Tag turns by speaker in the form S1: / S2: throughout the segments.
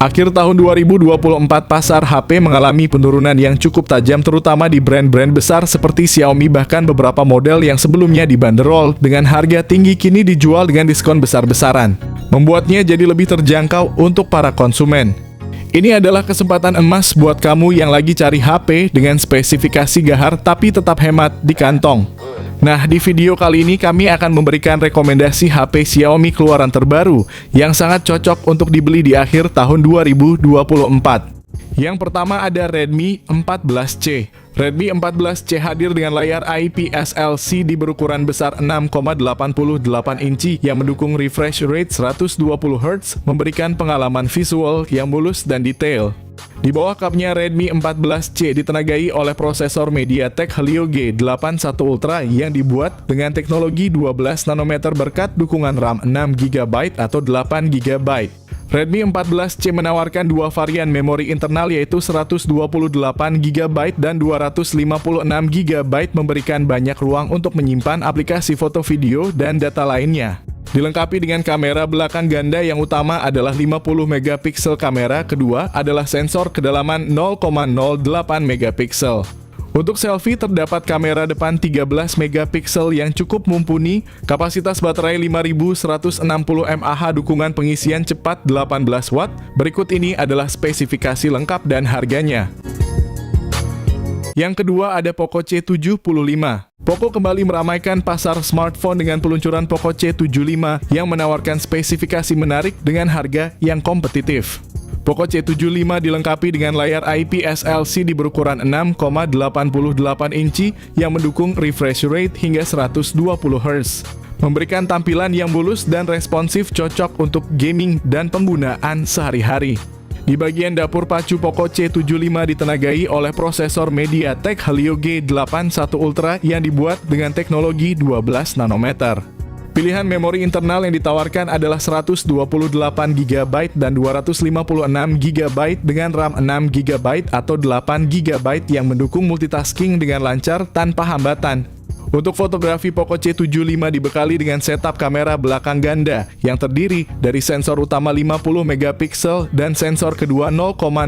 S1: Akhir tahun 2024 pasar HP mengalami penurunan yang cukup tajam terutama di brand-brand besar seperti Xiaomi, bahkan beberapa model yang sebelumnya dibanderol dengan harga tinggi kini dijual dengan diskon besar-besaran, membuatnya jadi lebih terjangkau untuk para konsumen. Ini adalah kesempatan emas buat kamu yang lagi cari HP dengan spesifikasi gahar tapi tetap hemat di kantong. Nah, di video kali ini kami akan memberikan rekomendasi HP Xiaomi keluaran terbaru yang sangat cocok untuk dibeli di akhir tahun 2024. Yang pertama ada Redmi 14C. Redmi 14C hadir dengan layar IPS LCD berukuran besar 6,88 inci yang mendukung refresh rate 120Hz, memberikan pengalaman visual yang mulus dan detail. Di bawah kapnya Redmi 14C ditenagai oleh prosesor MediaTek Helio G81 Ultra yang dibuat dengan teknologi 12 nanometer berkat dukungan RAM 6GB atau 8GB. Redmi 14C menawarkan dua varian memori internal yaitu 128GB dan 256GB, memberikan banyak ruang untuk menyimpan aplikasi foto, video, dan data lainnya. Dilengkapi dengan kamera belakang ganda yang utama adalah 50 megapiksel, kamera kedua adalah sensor kedalaman 0,08 megapiksel. Untuk selfie terdapat kamera depan 13 megapiksel yang cukup mumpuni, kapasitas baterai 5160 mAh, dukungan pengisian cepat 18 watt. Berikut ini adalah spesifikasi lengkap dan harganya. Yang kedua ada Poco C75. Poco kembali meramaikan pasar smartphone dengan peluncuran Poco C75 yang menawarkan spesifikasi menarik dengan harga yang kompetitif. Poco C75 dilengkapi dengan layar IPS LCD berukuran 6,88 inci yang mendukung refresh rate hingga 120Hz, memberikan tampilan yang mulus dan responsif, cocok untuk gaming dan penggunaan sehari-hari. Di bagian dapur pacu, Poco C75 ditenagai oleh prosesor MediaTek Helio G81 Ultra yang dibuat dengan teknologi 12 nanometer. Pilihan memori internal yang ditawarkan adalah 128GB dan 256GB dengan RAM 6GB atau 8GB yang mendukung multitasking dengan lancar tanpa hambatan. Untuk fotografi, Poco C75 dibekali dengan setup kamera belakang ganda yang terdiri dari sensor utama 50 megapiksel dan sensor kedua 0,08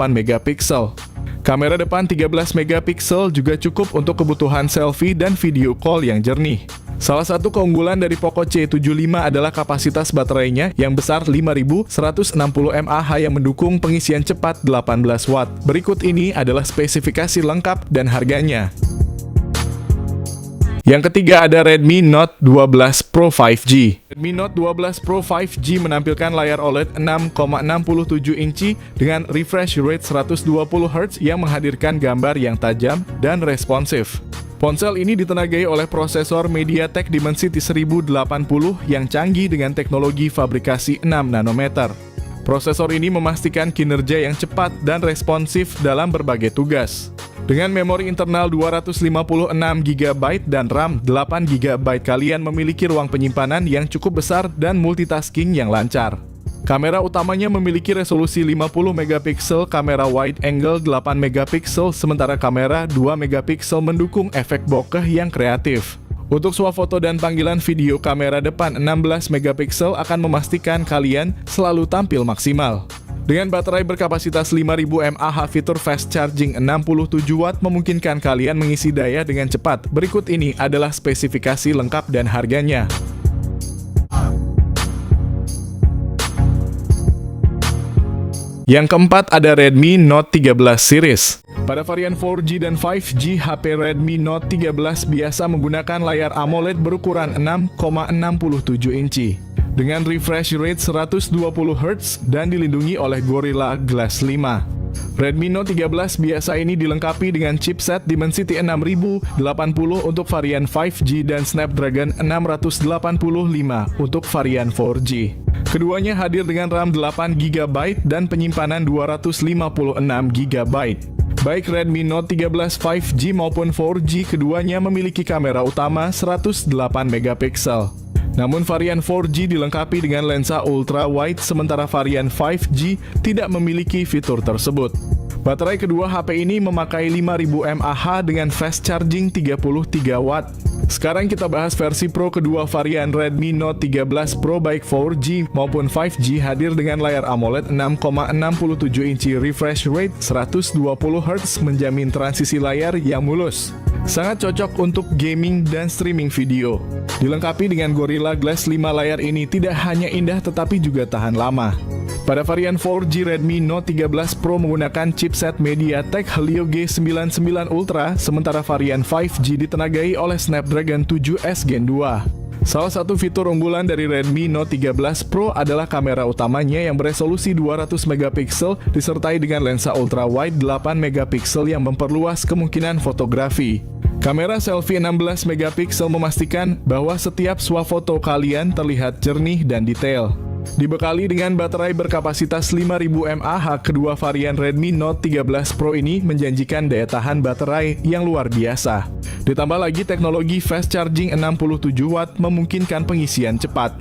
S1: megapiksel. Kamera depan 13 megapiksel juga cukup untuk kebutuhan selfie dan video call yang jernih. Salah satu keunggulan dari Poco C75 adalah kapasitas baterainya yang besar 5160 mAh yang mendukung pengisian cepat 18 watt. Berikut ini adalah spesifikasi lengkap dan harganya. Yang ketiga ada Redmi Note 12 Pro 5G. Redmi Note 12 Pro 5G menampilkan layar OLED 6,67 inci dengan refresh rate 120Hz yang menghadirkan gambar yang tajam dan responsif. Ponsel ini ditenagai oleh prosesor MediaTek Dimensity 1080 yang canggih dengan teknologi fabrikasi 6 nanometer. Prosesor ini memastikan kinerja yang cepat dan responsif dalam berbagai tugas. Dengan memori internal 256GB dan RAM 8GB, kalian memiliki ruang penyimpanan yang cukup besar dan multitasking yang lancar. Kamera utamanya memiliki resolusi 50 megapiksel, kamera wide angle 8 megapiksel, sementara kamera 2 megapiksel mendukung efek bokeh yang kreatif. Untuk swafoto dan panggilan video, kamera depan 16 megapiksel akan memastikan kalian selalu tampil maksimal. Dengan baterai berkapasitas 5000 mAh, fitur fast charging 67 watt memungkinkan kalian mengisi daya dengan cepat. Berikut ini adalah spesifikasi lengkap dan harganya. Yang keempat ada Redmi Note 13 series. Pada varian 4G dan 5G, HP Redmi Note 13 biasa menggunakan layar AMOLED berukuran 6,67 inci. Dengan refresh rate 120Hz dan dilindungi oleh Gorilla Glass 5. Redmi Note 13 biasa ini dilengkapi dengan chipset Dimensity 6080 untuk varian 5G dan Snapdragon 685 untuk varian 4G. Keduanya hadir dengan RAM 8GB dan penyimpanan 256GB. Baik Redmi Note 13 5G maupun 4G, keduanya memiliki kamera utama 108 megapiksel. Namun varian 4G dilengkapi dengan lensa ultra wide, sementara varian 5G tidak memiliki fitur tersebut. Baterai kedua HP ini memakai 5000 mAh dengan fast charging 33 watt. Sekarang kita bahas versi Pro kedua varian Redmi Note 13 Pro baik 4G maupun 5G hadir dengan layar AMOLED 6,67 inci refresh rate 120Hz menjamin transisi layar yang mulus. Sangat cocok untuk gaming dan streaming video. Dilengkapi dengan Gorilla Glass 5 layar ini tidak hanya indah tetapi juga tahan lama. Pada varian 4G Redmi Note 13 Pro menggunakan chipset MediaTek Helio G99 Ultra, sementara varian 5G ditenagai oleh Snapdragon 7S Gen 2. Salah satu fitur unggulan dari Redmi Note 13 Pro adalah kamera utamanya yang beresolusi 200 megapiksel disertai dengan lensa ultra wide 8 megapiksel yang memperluas kemungkinan fotografi. Kamera selfie 16 megapiksel memastikan bahwa setiap swafoto kalian terlihat jernih dan detail. Dibekali dengan baterai berkapasitas 5000 mAh, kedua varian Redmi Note 13 Pro ini menjanjikan daya tahan baterai yang luar biasa. Ditambah lagi teknologi fast charging 67 watt memungkinkan pengisian cepat.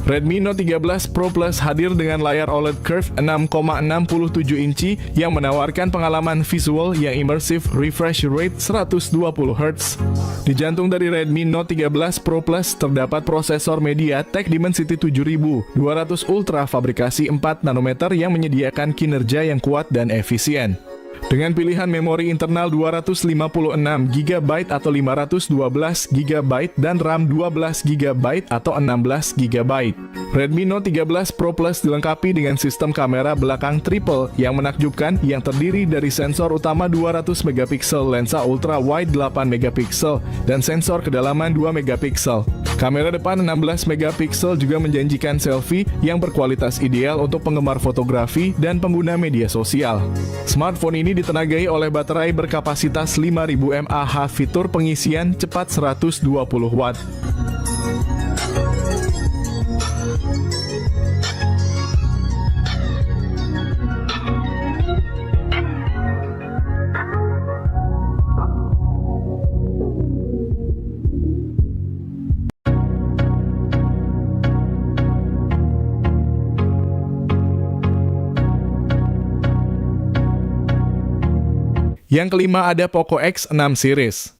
S1: Redmi Note 13 Pro Plus hadir dengan layar OLED Curve 6,67 inci yang menawarkan pengalaman visual yang immersive refresh rate 120Hz. Di jantung dari Redmi Note 13 Pro Plus terdapat prosesor MediaTek Dimensity 7200 Ultra fabrikasi 4 nanometer yang menyediakan kinerja yang kuat dan efisien. Dengan pilihan memori internal 256GB atau 512GB dan RAM 12GB atau 16GB. Redmi Note 13 Pro Plus dilengkapi dengan sistem kamera belakang triple yang menakjubkan yang terdiri dari sensor utama 200MP, lensa ultra wide 8MP, dan sensor kedalaman 2MP. Kamera depan 16MP juga menjanjikan selfie yang berkualitas ideal untuk penggemar fotografi dan pengguna media sosial. Smartphone ini ditenagai oleh baterai berkapasitas 5000 mAh, fitur pengisian cepat 120 watt. Yang kelima ada Poco X6 series.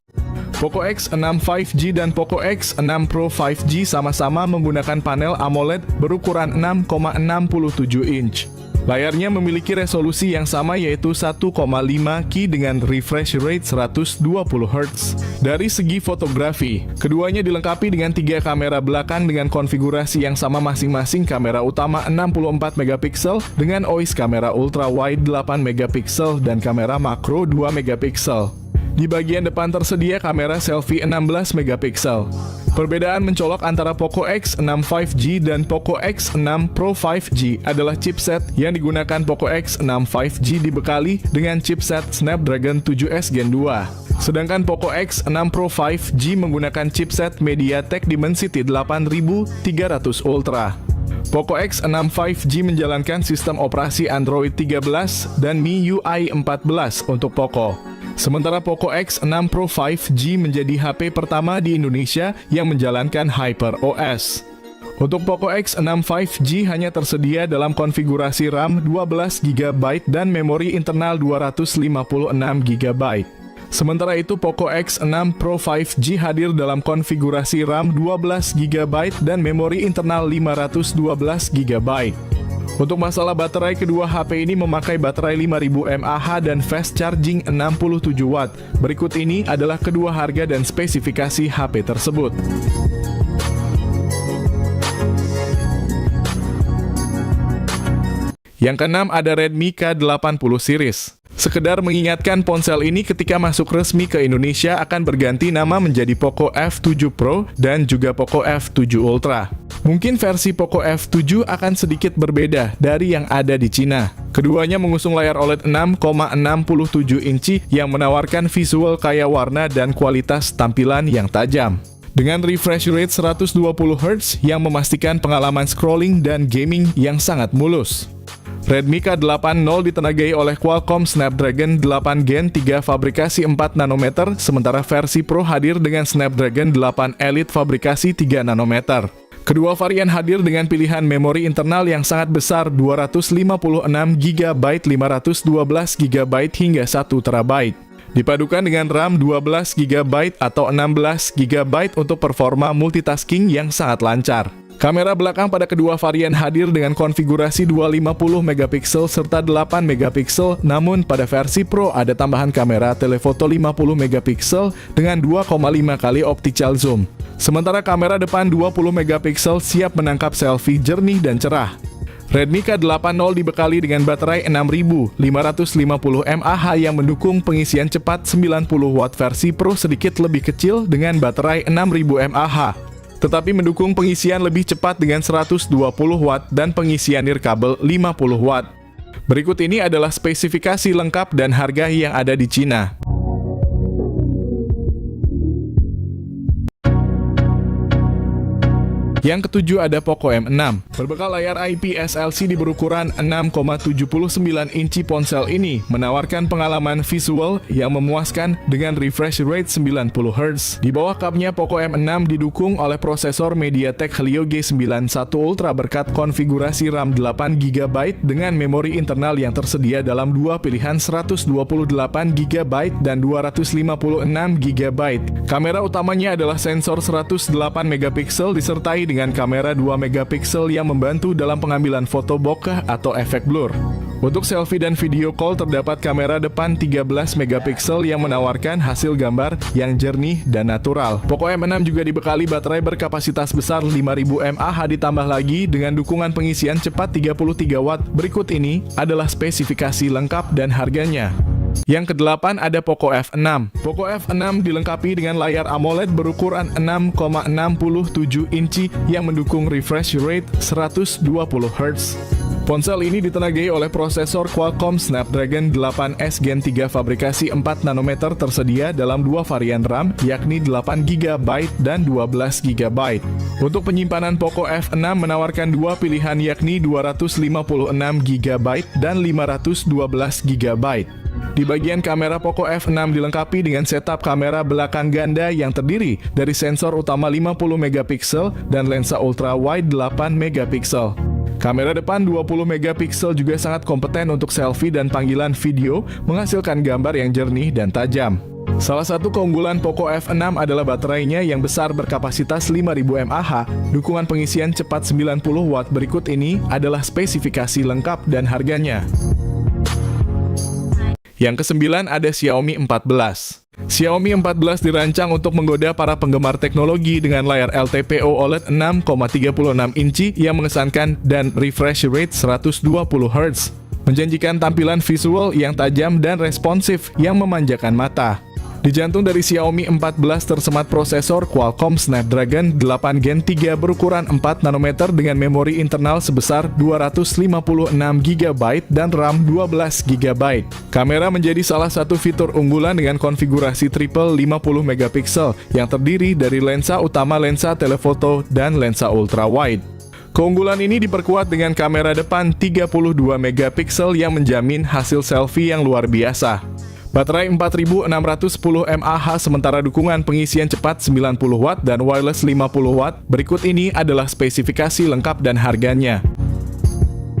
S1: Poco X6 5G dan Poco X6 Pro 5G sama-sama menggunakan panel AMOLED berukuran 6,67 inch. Layarnya memiliki resolusi yang sama yaitu 1,5K dengan refresh rate 120Hz. Dari segi fotografi, keduanya dilengkapi dengan 3 kamera belakang dengan konfigurasi yang sama masing-masing, kamera utama 64MP dengan OIS kamera ultra wide 8MP dan kamera makro 2MP. Di bagian depan tersedia kamera selfie 16MP. Perbedaan mencolok antara Poco X6 5G dan Poco X6 Pro 5G adalah chipset yang digunakan. Poco X6 5G dibekali dengan chipset Snapdragon 7S Gen 2. Sedangkan Poco X6 Pro 5G menggunakan chipset MediaTek Dimensity 8300 Ultra. Poco X6 5G menjalankan sistem operasi Android 13 dan MIUI 14 untuk Poco. Sementara Poco X6 Pro 5G menjadi HP pertama di Indonesia yang menjalankan HyperOS. Untuk Poco X6 5G hanya tersedia dalam konfigurasi RAM 12GB dan memori internal 256GB. Sementara itu Poco X6 Pro 5G hadir dalam konfigurasi RAM 12GB dan memori internal 512GB. Untuk masalah baterai, kedua HP ini memakai baterai 5000 mAh dan fast charging 67 watt. Berikut ini adalah kedua harga dan spesifikasi HP tersebut. Yang keenam ada Redmi K80 series. Sekedar mengingatkan, ponsel ini ketika masuk resmi ke Indonesia akan berganti nama menjadi Poco F7 Pro dan juga Poco F7 Ultra. Mungkin versi Poco F7 akan sedikit berbeda dari yang ada di Cina. Keduanya mengusung layar OLED 6,67 inci yang menawarkan visual kaya warna dan kualitas tampilan yang tajam. Dengan refresh rate 120Hz yang memastikan pengalaman scrolling dan gaming yang sangat mulus. Redmi K80 ditenagai oleh Qualcomm Snapdragon 8 Gen 3 fabrikasi 4 nanometer, sementara versi Pro hadir dengan Snapdragon 8 Elite fabrikasi 3 nanometer. Kedua varian hadir dengan pilihan memori internal yang sangat besar 256GB, 512GB hingga 1TB. Dipadukan dengan RAM 12 GB atau 16 GB untuk performa multitasking yang sangat lancar. Kamera belakang pada kedua varian hadir dengan konfigurasi 250 megapiksel serta 8 megapiksel, namun pada versi Pro ada tambahan kamera telefoto 50 megapiksel dengan 2,5 kali optical zoom. Sementara kamera depan 20 megapiksel siap menangkap selfie jernih dan cerah. Redmi K80 dibekali dengan baterai 6550 mAh yang mendukung pengisian cepat 90 Watt. Versi Pro sedikit lebih kecil dengan baterai 6000 mAh, tetapi mendukung pengisian lebih cepat dengan 120 Watt dan pengisian nirkabel 50 Watt. Berikut ini adalah spesifikasi lengkap dan harga yang ada di Cina. Yang ketujuh ada Poco M6. Berbekal layar IPS LCD berukuran 6,79 inci, ponsel ini menawarkan pengalaman visual yang memuaskan dengan refresh rate 90 Hz. Di bawah cupnya Poco M6 didukung oleh prosesor MediaTek Helio G91 Ultra berkat konfigurasi RAM 8GB dengan memori internal yang tersedia dalam dua pilihan 128GB dan 256GB. Kamera utamanya adalah sensor 108MP disertai dengan kamera 2MP yang membantu dalam pengambilan foto bokeh atau efek blur. Untuk selfie dan video call terdapat kamera depan 13MP yang menawarkan hasil gambar yang jernih dan natural. Poco M6 juga dibekali baterai berkapasitas besar 5000 mAh ditambah lagi dengan dukungan pengisian cepat 33 Watt. Berikut ini adalah spesifikasi lengkap dan harganya. Yang kedelapan ada Poco F6. Poco F6 dilengkapi dengan layar AMOLED berukuran 6,67 inci yang mendukung refresh rate 120 Hz. Ponsel ini ditenagai oleh prosesor Qualcomm Snapdragon 8S Gen 3 fabrikasi 4 nanometer tersedia dalam dua varian RAM, yakni 8GB dan 12GB. Untuk penyimpanan Poco F6 menawarkan dua pilihan, yakni 256GB dan 512GB. Di bagian kamera, Poco F6 dilengkapi dengan setup kamera belakang ganda yang terdiri dari sensor utama 50MP dan lensa ultra wide 8MP. Kamera depan 20MP juga sangat kompeten untuk selfie dan panggilan video, menghasilkan gambar yang jernih dan tajam. Salah satu keunggulan Poco F6 adalah baterainya yang besar berkapasitas 5000 mAh, dukungan pengisian cepat 90 Watt. Berikut ini adalah spesifikasi lengkap dan harganya. Yang kesembilan ada Xiaomi 14. Xiaomi 14 dirancang untuk menggoda para penggemar teknologi dengan layar LTPO OLED 6,36 inci yang mengesankan dan refresh rate 120 Hz, menjanjikan tampilan visual yang tajam dan responsif yang memanjakan mata. Di jantung dari Xiaomi 14 tersemat prosesor Qualcomm Snapdragon 8 Gen 3 berukuran 4 nanometer dengan memori internal sebesar 256GB dan RAM 12GB. Kamera menjadi salah satu fitur unggulan dengan konfigurasi triple 50MP yang terdiri dari lensa utama, lensa telefoto, dan lensa ultra wide. Keunggulan ini diperkuat dengan kamera depan 32MP yang menjamin hasil selfie yang luar biasa. Baterai 4610 mAh sementara dukungan pengisian cepat 90 Watt dan wireless 50 Watt. Berikut ini adalah spesifikasi lengkap dan harganya.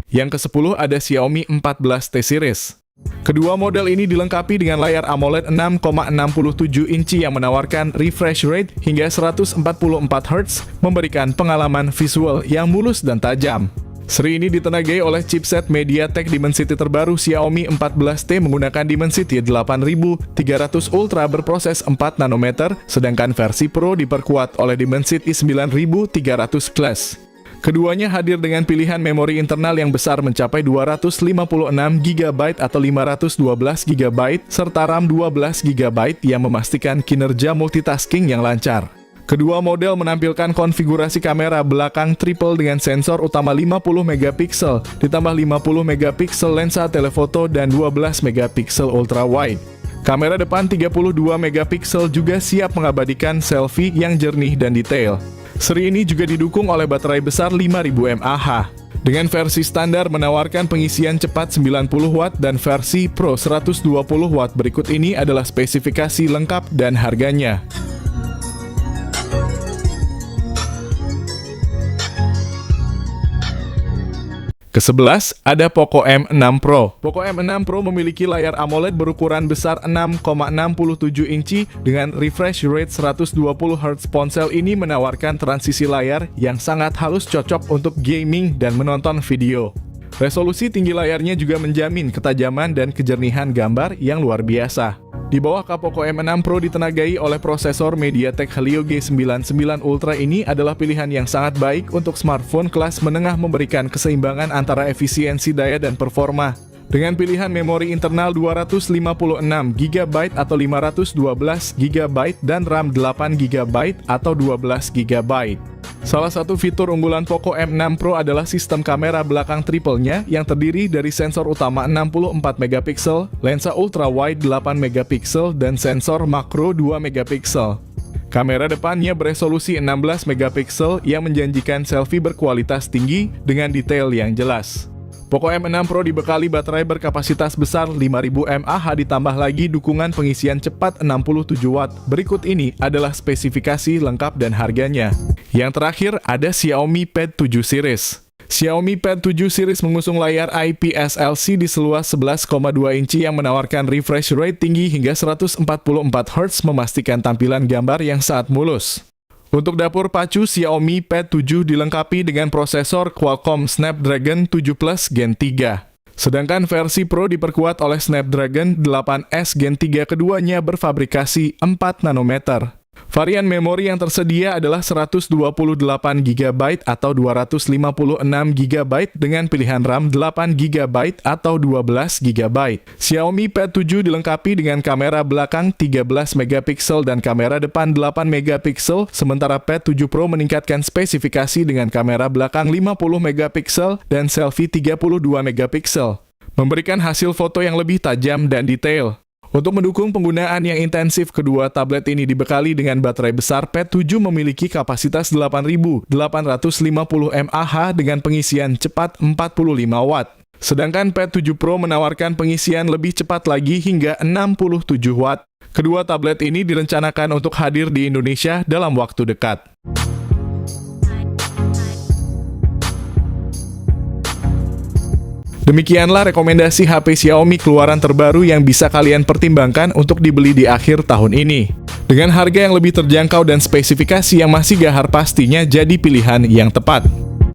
S1: Yang ke-10 ada Xiaomi 14T Series. Kedua model ini dilengkapi dengan layar AMOLED 6,67 inci yang menawarkan refresh rate hingga 144 Hz, memberikan pengalaman visual yang mulus dan tajam. Seri ini ditenagai oleh chipset MediaTek Dimensity terbaru Xiaomi 14T menggunakan Dimensity 8300 Ultra berproses 4 nanometer, sedangkan versi Pro diperkuat oleh Dimensity 9300 Plus. Keduanya hadir dengan pilihan memori internal yang besar mencapai 256GB atau 512GB serta RAM 12GB yang memastikan kinerja multitasking yang lancar. Kedua model menampilkan konfigurasi kamera belakang triple dengan sensor utama 50MP, ditambah 50MP lensa telefoto dan 12MP ultra wide. Kamera depan 32MP juga siap mengabadikan selfie yang jernih dan detail. Seri ini juga didukung oleh baterai besar 5000 mAh. Dengan versi standar menawarkan pengisian cepat 90 Watt dan versi Pro 120 Watt. Berikut ini adalah spesifikasi lengkap dan harganya. Ke-11 ada Poco M6 Pro. Poco M6 Pro memiliki layar AMOLED berukuran besar 6,67 inci dengan refresh rate 120 Hz. Ponsel ini menawarkan transisi layar yang sangat halus, cocok untuk gaming dan menonton video. Resolusi tinggi layarnya juga menjamin ketajaman dan kejernihan gambar yang luar biasa. Di bawah Poco M6 Pro ditenagai oleh prosesor MediaTek Helio G99 Ultra. Ini adalah pilihan yang sangat baik untuk smartphone kelas menengah, memberikan keseimbangan antara efisiensi daya dan performa. Dengan pilihan memori internal 256GB atau 512GB dan RAM 8GB atau 12GB. Salah satu fitur unggulan Poco M6 Pro adalah sistem kamera belakang triple-nya yang terdiri dari sensor utama 64MP, lensa ultra wide 8MP, dan sensor makro 2MP. Kamera depannya beresolusi 16MP yang menjanjikan selfie berkualitas tinggi dengan detail yang jelas. Poco M6 Pro dibekali baterai berkapasitas besar 5000 mAh ditambah lagi dukungan pengisian cepat 67 Watt. Berikut ini adalah spesifikasi lengkap dan harganya. Yang terakhir ada Xiaomi Pad 7 Series. Xiaomi Pad 7 Series mengusung layar IPS LCD seluas 11,2 inci yang menawarkan refresh rate tinggi hingga 144 Hz, memastikan tampilan gambar yang sangat mulus. Untuk dapur pacu, Xiaomi Pad 7 dilengkapi dengan prosesor Qualcomm Snapdragon 7 Plus Gen 3. Sedangkan versi Pro diperkuat oleh Snapdragon 8S Gen 3, keduanya berfabrikasi 4 nanometer. Varian memori yang tersedia adalah 128GB atau 256GB dengan pilihan RAM 8GB atau 12GB. Xiaomi Pad 7 dilengkapi dengan kamera belakang 13MP dan kamera depan 8MP, sementara Pad 7 Pro meningkatkan spesifikasi dengan kamera belakang 50MP dan selfie 32MP, memberikan hasil foto yang lebih tajam dan detail. Untuk mendukung penggunaan yang intensif, kedua tablet ini dibekali dengan baterai besar. Pad 7 memiliki kapasitas 8850 mAh dengan pengisian cepat 45 Watt. Sedangkan Pad 7 Pro menawarkan pengisian lebih cepat lagi hingga 67 Watt. Kedua tablet ini direncanakan untuk hadir di Indonesia dalam waktu dekat. Demikianlah rekomendasi HP Xiaomi keluaran terbaru yang bisa kalian pertimbangkan untuk dibeli di akhir tahun ini. Dengan harga yang lebih terjangkau dan spesifikasi yang masih gahar, pastinya jadi pilihan yang tepat.